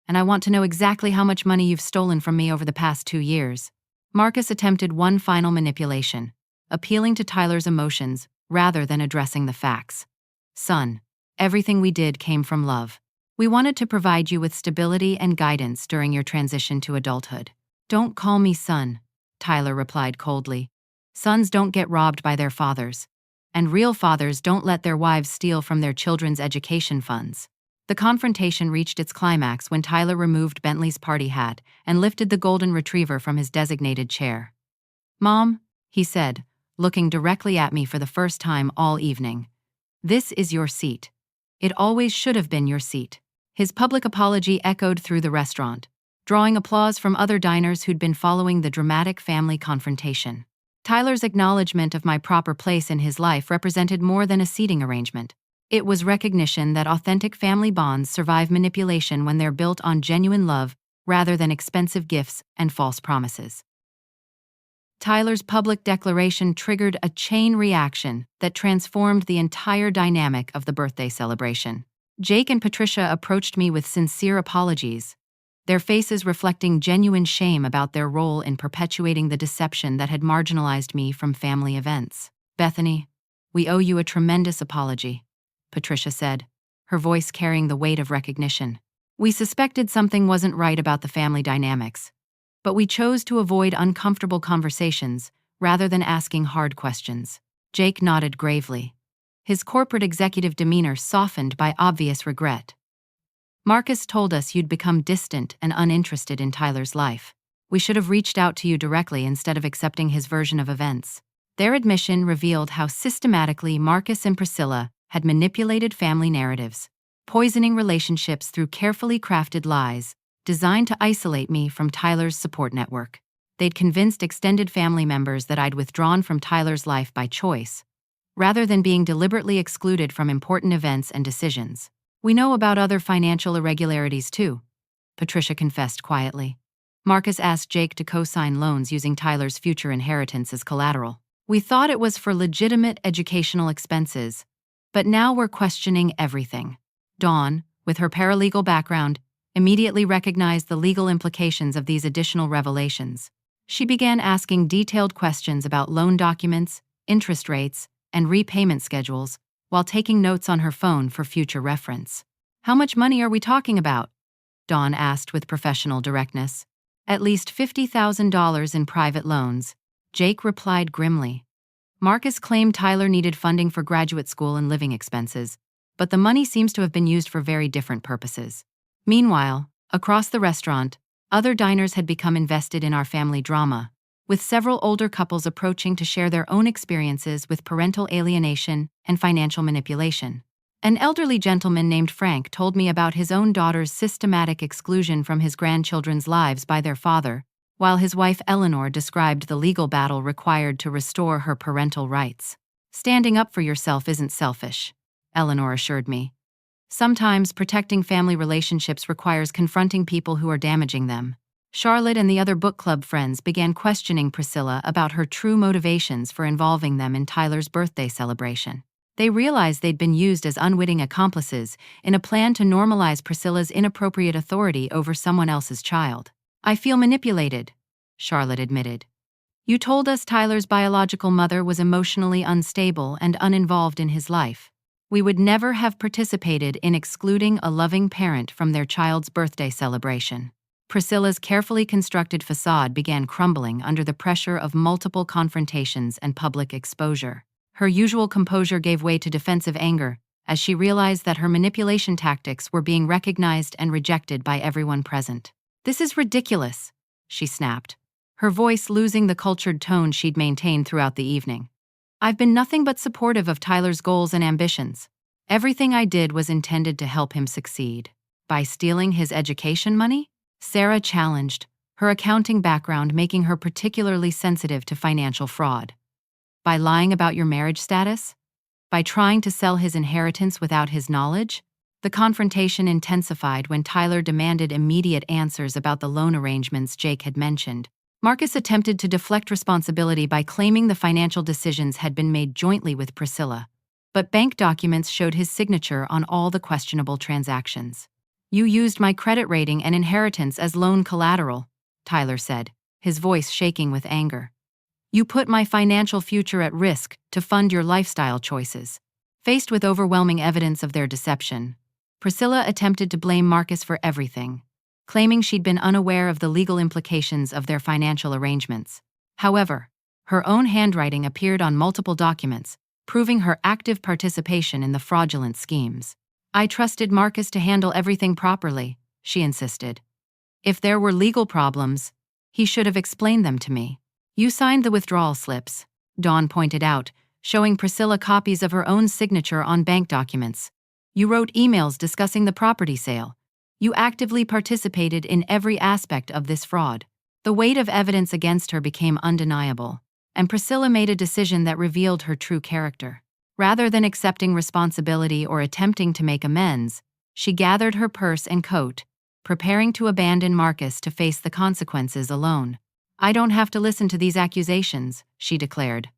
and I want to know exactly how much money you've stolen from me over the past 2 years. Marcus attempted one final manipulation, appealing to Tyler's emotions rather than addressing the facts. Son, everything we did came from love. We wanted to provide you with stability and guidance during your transition to adulthood. Don't call me son, Tyler replied coldly. Sons don't get robbed by their fathers, and real fathers don't let their wives steal from their children's education funds. The confrontation reached its climax when Tyler removed Bentley's party hat and lifted the golden retriever from his designated chair. Mom, he said, looking directly at me for the first time all evening. This is your seat. It always should have been your seat. His public apology echoed through the restaurant, drawing applause from other diners who'd been following the dramatic family confrontation. Tyler's acknowledgement of my proper place in his life represented more than a seating arrangement. It was recognition that authentic family bonds survive manipulation when they're built on genuine love rather than expensive gifts and false promises. Tyler's public declaration triggered a chain reaction that transformed the entire dynamic of the birthday celebration. Jake and Patricia approached me with sincere apologies, their faces reflecting genuine shame about their role in perpetuating the deception that had marginalized me from family events. Bethany, we owe you a tremendous apology, Patricia said, her voice carrying the weight of recognition. We suspected something wasn't right about the family dynamics, but we chose to avoid uncomfortable conversations rather than asking hard questions. Jake nodded gravely, his corporate executive demeanor softened by obvious regret. Marcus told us you'd become distant and uninterested in Tyler's life. We should have reached out to you directly instead of accepting his version of events. Their admission revealed how systematically Marcus and Priscilla had manipulated family narratives, poisoning relationships through carefully crafted lies designed to isolate me from Tyler's support network. They'd convinced extended family members that I'd withdrawn from Tyler's life by choice, rather than being deliberately excluded from important events and decisions. We know about other financial irregularities too, Patricia confessed quietly. Marcus asked Jake to co-sign loans using Tyler's future inheritance as collateral. We thought it was for legitimate educational expenses, but now we're questioning everything. Dawn, with her paralegal background, immediately recognized the legal implications of these additional revelations. She began asking detailed questions about loan documents, interest rates, and repayment schedules, while taking notes on her phone for future reference. How much money are we talking about? Dawn asked with professional directness. At least $50,000 in private loans, Jake replied grimly. Marcus claimed Tyler needed funding for graduate school and living expenses, but the money seems to have been used for very different purposes. Meanwhile, across the restaurant, other diners had become invested in our family drama, with several older couples approaching to share their own experiences with parental alienation and financial manipulation. An elderly gentleman named Frank told me about his own daughter's systematic exclusion from his grandchildren's lives by their father, while his wife Eleanor described the legal battle required to restore her parental rights. Standing up for yourself isn't selfish, Eleanor assured me. Sometimes protecting family relationships requires confronting people who are damaging them. Charlotte and the other book club friends began questioning Priscilla about her true motivations for involving them in Tyler's birthday celebration. They realized they'd been used as unwitting accomplices in a plan to normalize Priscilla's inappropriate authority over someone else's child. I feel manipulated, Charlotte admitted. You told us Tyler's biological mother was emotionally unstable and uninvolved in his life. We would never have participated in excluding a loving parent from their child's birthday celebration. Priscilla's carefully constructed facade began crumbling under the pressure of multiple confrontations and public exposure. Her usual composure gave way to defensive anger as she realized that her manipulation tactics were being recognized and rejected by everyone present. "This is ridiculous," she snapped, her voice losing the cultured tone she'd maintained throughout the evening. "I've been nothing but supportive of Tyler's goals and ambitions. Everything I did was intended to help him succeed." "By stealing his education money?" Sarah challenged, her accounting background making her particularly sensitive to financial fraud. "By lying about your marriage status? By trying to sell his inheritance without his knowledge?" The confrontation intensified when Tyler demanded immediate answers about the loan arrangements Jake had mentioned. Marcus attempted to deflect responsibility by claiming the financial decisions had been made jointly with Priscilla, but bank documents showed his signature on all the questionable transactions. "You used my credit rating and inheritance as loan collateral," Tyler said, his voice shaking with anger. "You put my financial future at risk to fund your lifestyle choices." Faced with overwhelming evidence of their deception, Priscilla attempted to blame Marcus for everything, claiming she'd been unaware of the legal implications of their financial arrangements. However, her own handwriting appeared on multiple documents, proving her active participation in the fraudulent schemes. "I trusted Marcus to handle everything properly," she insisted. "If there were legal problems, he should have explained them to me." "You signed the withdrawal slips," Dawn pointed out, showing Priscilla copies of her own signature on bank documents. "You wrote emails discussing the property sale. You actively participated in every aspect of this fraud." The weight of evidence against her became undeniable, and Priscilla made a decision that revealed her true character. Rather than accepting responsibility or attempting to make amends, she gathered her purse and coat, preparing to abandon Marcus to face the consequences alone. "I don't have to listen to these accusations," she declared.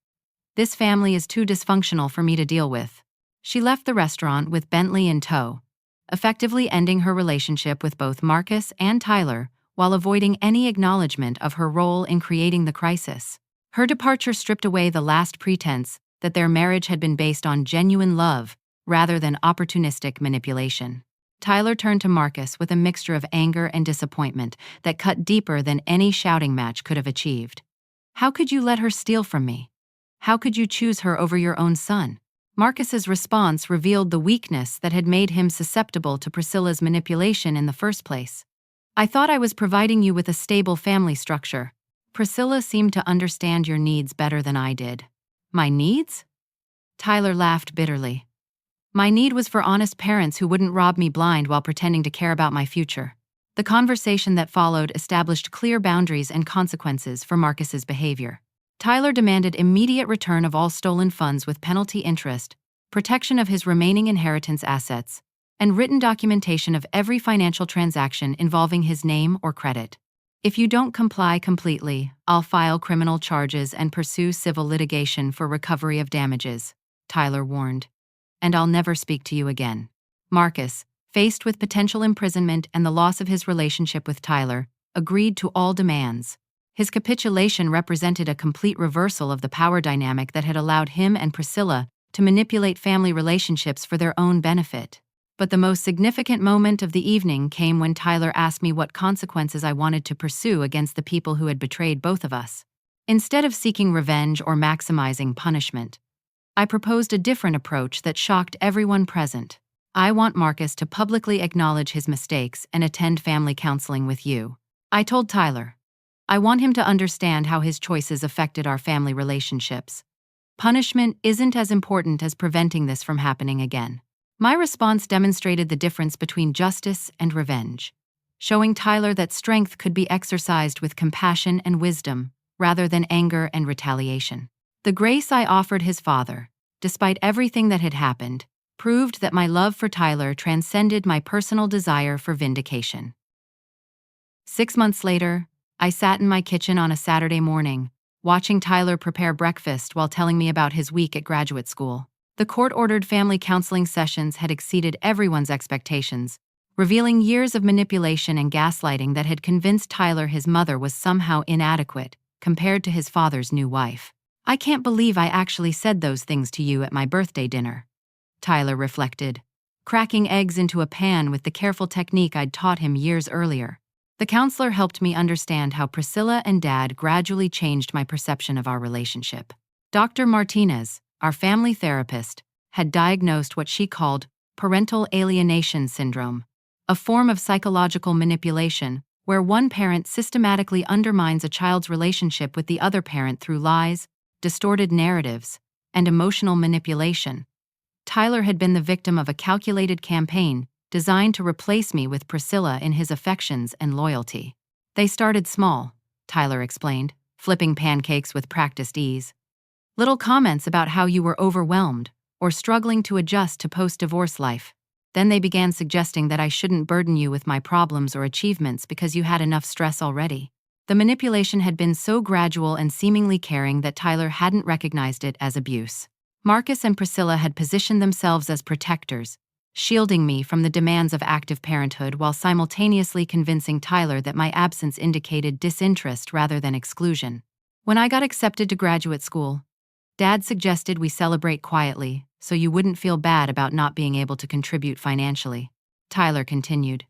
"This family is too dysfunctional for me to deal with." She left the restaurant with Bentley in tow, effectively ending her relationship with both Marcus and Tyler while avoiding any acknowledgement of her role in creating the crisis. Her departure stripped away the last pretense that their marriage had been based on genuine love rather than opportunistic manipulation. Tyler turned to Marcus with a mixture of anger and disappointment that cut deeper than any shouting match could have achieved. "How could you let her steal from me? How could you choose her over your own son?" Marcus's response revealed the weakness that had made him susceptible to Priscilla's manipulation in the first place. "I thought I was providing you with a stable family structure. Priscilla seemed to understand your needs better than I did." "My needs?" Tyler laughed bitterly. "My need was for honest parents who wouldn't rob me blind while pretending to care about my future." The conversation that followed established clear boundaries and consequences for Marcus's behavior. Tyler demanded immediate return of all stolen funds with penalty interest, protection of his remaining inheritance assets, and written documentation of every financial transaction involving his name or credit. "If you don't comply completely, I'll file criminal charges and pursue civil litigation for recovery of damages," Tyler warned. "And I'll never speak to you again." Marcus, faced with potential imprisonment and the loss of his relationship with Tyler, agreed to all demands. His capitulation represented a complete reversal of the power dynamic that had allowed him and Priscilla to manipulate family relationships for their own benefit. But the most significant moment of the evening came when Tyler asked me what consequences I wanted to pursue against the people who had betrayed both of us. Instead of seeking revenge or maximizing punishment, I proposed a different approach that shocked everyone present. "I want Marcus to publicly acknowledge his mistakes and attend family counseling with you," I told Tyler. "I want him to understand how his choices affected our family relationships. Punishment isn't as important as preventing this from happening again." My response demonstrated the difference between justice and revenge, showing Tyler that strength could be exercised with compassion and wisdom, rather than anger and retaliation. The grace I offered his father, despite everything that had happened, proved that my love for Tyler transcended my personal desire for vindication. 6 months later, I sat in my kitchen on a Saturday morning, watching Tyler prepare breakfast while telling me about his week at graduate school. The court-ordered family counseling sessions had exceeded everyone's expectations, revealing years of manipulation and gaslighting that had convinced Tyler his mother was somehow inadequate compared to his father's new wife. "I can't believe I actually said those things to you at my birthday dinner," Tyler reflected, cracking eggs into a pan with the careful technique I'd taught him years earlier. The counselor helped me understand how Priscilla and Dad gradually changed my perception of our relationship. Dr. Martinez, our family therapist, had diagnosed what she called parental alienation syndrome, a form of psychological manipulation where one parent systematically undermines a child's relationship with the other parent through lies, distorted narratives, and emotional manipulation. Tyler had been the victim of a calculated campaign designed to replace me with Priscilla in his affections and loyalty. They started small, Tyler explained, flipping pancakes with practiced ease. Little comments about how you were overwhelmed or struggling to adjust to post-divorce life. Then they began suggesting that I shouldn't burden you with my problems or achievements because you had enough stress already. The manipulation had been so gradual and seemingly caring that Tyler hadn't recognized it as abuse. Marcus and Priscilla had positioned themselves as protectors, shielding me from the demands of active parenthood while simultaneously convincing Tyler that my absence indicated disinterest rather than exclusion. When I got accepted to graduate school, Dad suggested we celebrate quietly so you wouldn't feel bad about not being able to contribute financially. Tyler continued,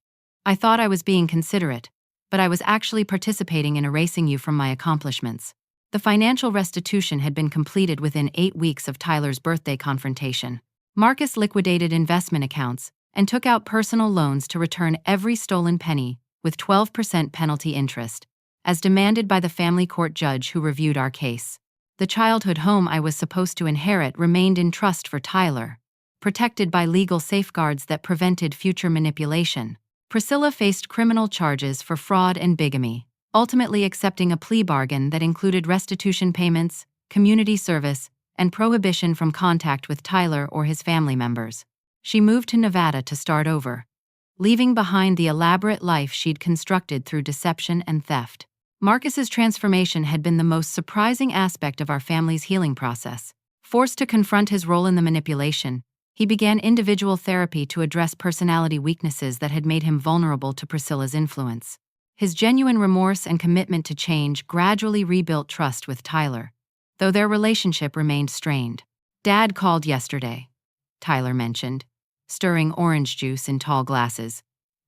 I thought I was being considerate, but I was actually participating in erasing you from my accomplishments. The financial restitution had been completed within 8 weeks of Tyler's birthday confrontation. Marcus liquidated investment accounts and took out personal loans to return every stolen penny with 12% penalty interest, as demanded by the family court judge who reviewed our case. The childhood home I was supposed to inherit remained in trust for Tyler, protected by legal safeguards that prevented future manipulation. Priscilla faced criminal charges for fraud and bigamy, ultimately accepting a plea bargain that included restitution payments, community service, and prohibition from contact with Tyler or his family members. She moved to Nevada to start over, leaving behind the elaborate life she'd constructed through deception and theft. Marcus's transformation had been the most surprising aspect of our family's healing process. Forced to confront his role in the manipulation, he began individual therapy to address personality weaknesses that had made him vulnerable to Priscilla's influence. His genuine remorse and commitment to change gradually rebuilt trust with Tyler, though their relationship remained strained. Dad called yesterday, Tyler mentioned, stirring orange juice in tall glasses.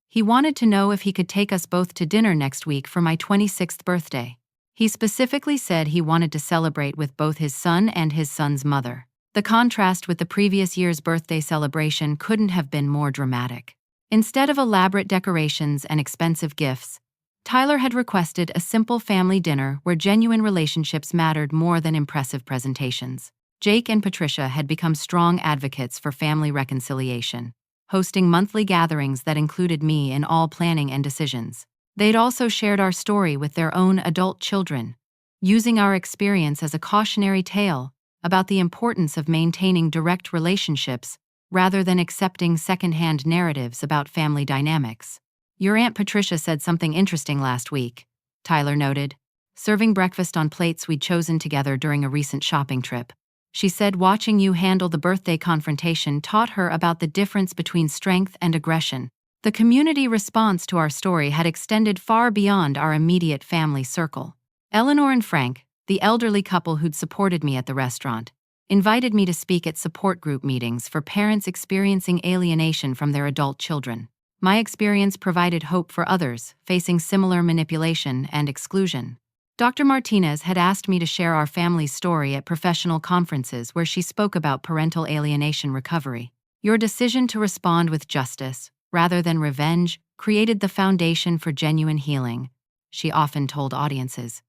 He wanted to know if he could take us both to dinner next week for my 26th birthday. He specifically said he wanted to celebrate with both his son and his son's mother. The contrast with the previous year's birthday celebration couldn't have been more dramatic. Instead of elaborate decorations and expensive gifts, Tyler had requested a simple family dinner where genuine relationships mattered more than impressive presentations. Jake and Patricia had become strong advocates for family reconciliation, hosting monthly gatherings that included me in all planning and decisions. They'd also shared our story with their own adult children, using our experience as a cautionary tale about the importance of maintaining direct relationships rather than accepting secondhand narratives about family dynamics. Your Aunt Patricia said something interesting last week, Tyler noted, serving breakfast on plates we'd chosen together during a recent shopping trip. She said watching you handle the birthday confrontation taught her about the difference between strength and aggression. The community response to our story had extended far beyond our immediate family circle. Eleanor and Frank, the elderly couple who'd supported me at the restaurant, invited me to speak at support group meetings for parents experiencing alienation from their adult children. My experience provided hope for others facing similar manipulation and exclusion. Dr. Martinez had asked me to share our family's story at professional conferences where she spoke about parental alienation recovery. Your decision to respond with justice, rather than revenge, created the foundation for genuine healing, she often told audiences.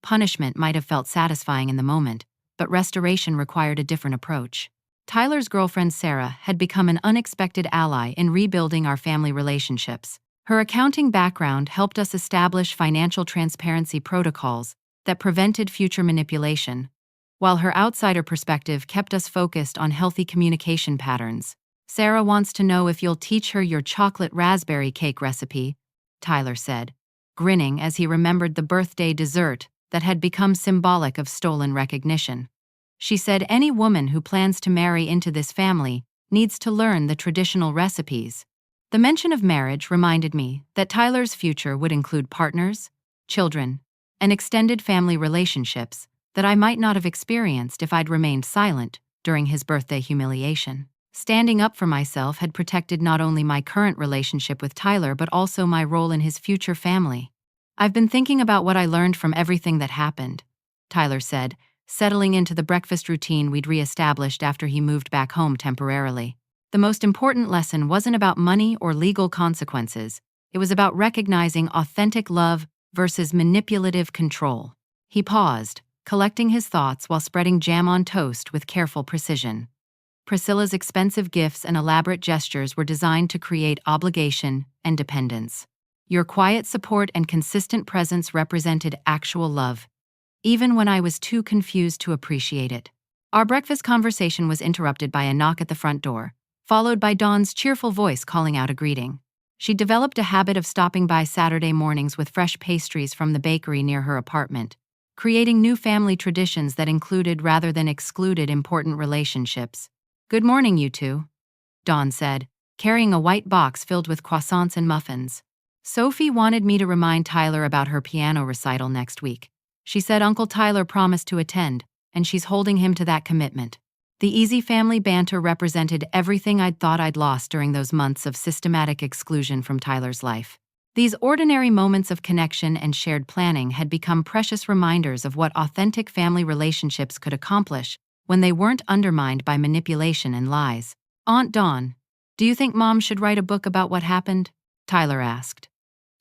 Punishment might have felt satisfying in the moment, but restoration required a different approach. Tyler's girlfriend Sarah had become an unexpected ally in rebuilding our family relationships. Her accounting background helped us establish financial transparency protocols that prevented future manipulation, while her outsider perspective kept us focused on healthy communication patterns. Sarah wants to know if you'll teach her your chocolate raspberry cake recipe, Tyler said, grinning as he remembered the birthday dessert that had become symbolic of stolen recognition. She said any woman who plans to marry into this family needs to learn the traditional recipes. The mention of marriage reminded me that Tyler's future would include partners, children, and extended family relationships that I might not have experienced if I'd remained silent during his birthday humiliation. Standing up for myself had protected not only my current relationship with Tyler but also my role in his future family. I've been thinking about what I learned from everything that happened, Tyler said, settling into the breakfast routine we'd reestablished after he moved back home temporarily. The most important lesson wasn't about money or legal consequences. It was about recognizing authentic love versus manipulative control. He paused, collecting his thoughts while spreading jam on toast with careful precision. Priscilla's expensive gifts and elaborate gestures were designed to create obligation and dependence. Your quiet support and consistent presence represented actual love, even when I was too confused to appreciate it. Our breakfast conversation was interrupted by a knock at the front door, followed by Dawn's cheerful voice calling out a greeting. She'd developed a habit of stopping by Saturday mornings with fresh pastries from the bakery near her apartment, creating new family traditions that included rather than excluded important relationships. "Good morning, you two," Dawn said, carrying a white box filled with croissants and muffins. "Sophie wanted me to remind Tyler about her piano recital next week. She said Uncle Tyler promised to attend, and she's holding him to that commitment." The easy family banter represented everything I'd thought I'd lost during those months of systematic exclusion from Tyler's life. These ordinary moments of connection and shared planning had become precious reminders of what authentic family relationships could accomplish when they weren't undermined by manipulation and lies. "Aunt Dawn, do you think Mom should write a book about what happened?" Tyler asked.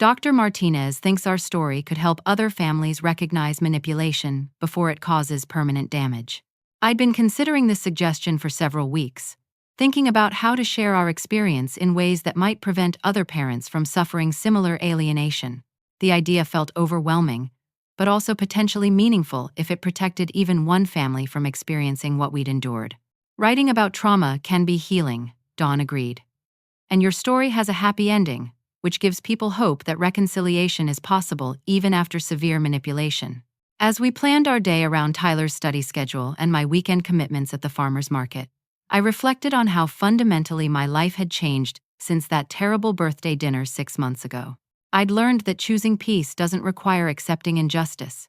"Dr. Martinez thinks our story could help other families recognize manipulation before it causes permanent damage." I'd been considering this suggestion for several weeks, thinking about how to share our experience in ways that might prevent other parents from suffering similar alienation. The idea felt overwhelming, but also potentially meaningful if it protected even one family from experiencing what we'd endured. "Writing about trauma can be healing," Dawn agreed. "And your story has a happy ending, which gives people hope that reconciliation is possible even after severe manipulation." As we planned our day around Tyler's study schedule and my weekend commitments at the farmer's market, I reflected on how fundamentally my life had changed since that terrible birthday dinner 6 months ago. I'd learned that choosing peace doesn't require accepting injustice,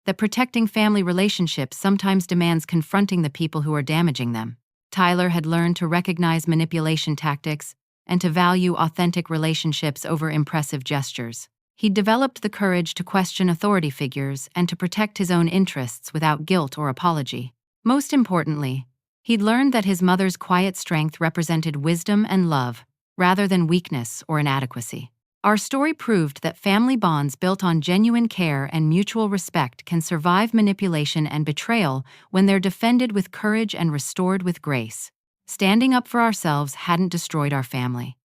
that protecting family relationships sometimes demands confronting the people who are damaging them. Tyler had learned to recognize manipulation tactics and to value authentic relationships over impressive gestures. He'd developed the courage to question authority figures and to protect his own interests without guilt or apology. Most importantly, he'd learned that his mother's quiet strength represented wisdom and love, rather than weakness or inadequacy. Our story proved that family bonds built on genuine care and mutual respect can survive manipulation and betrayal when they're defended with courage and restored with grace. Standing up for ourselves hadn't destroyed our family.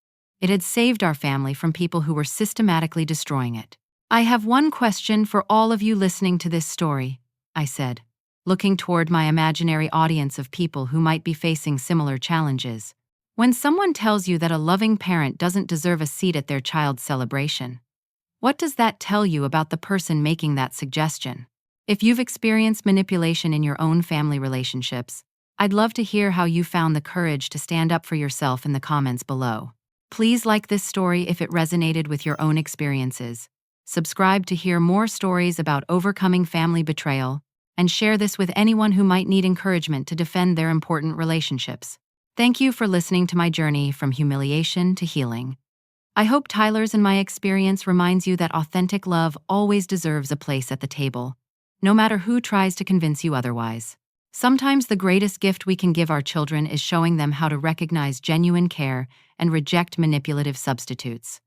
It had saved our family from people who were systematically destroying it. "I have one question for all of you listening to this story," I said, looking toward my imaginary audience of people who might be facing similar challenges. "When someone tells you that a loving parent doesn't deserve a seat at their child's celebration, what does that tell you about the person making that suggestion? If you've experienced manipulation in your own family relationships, I'd love to hear how you found the courage to stand up for yourself in the comments below. Please like this story if it resonated with your own experiences. Subscribe to hear more stories about overcoming family betrayal, and share this with anyone who might need encouragement to defend their important relationships. Thank you for listening to my journey from humiliation to healing. I hope Tyler's and my experience reminds you that authentic love always deserves a place at the table, no matter who tries to convince you otherwise. Sometimes the greatest gift we can give our children is showing them how to recognize genuine care and reject manipulative substitutes.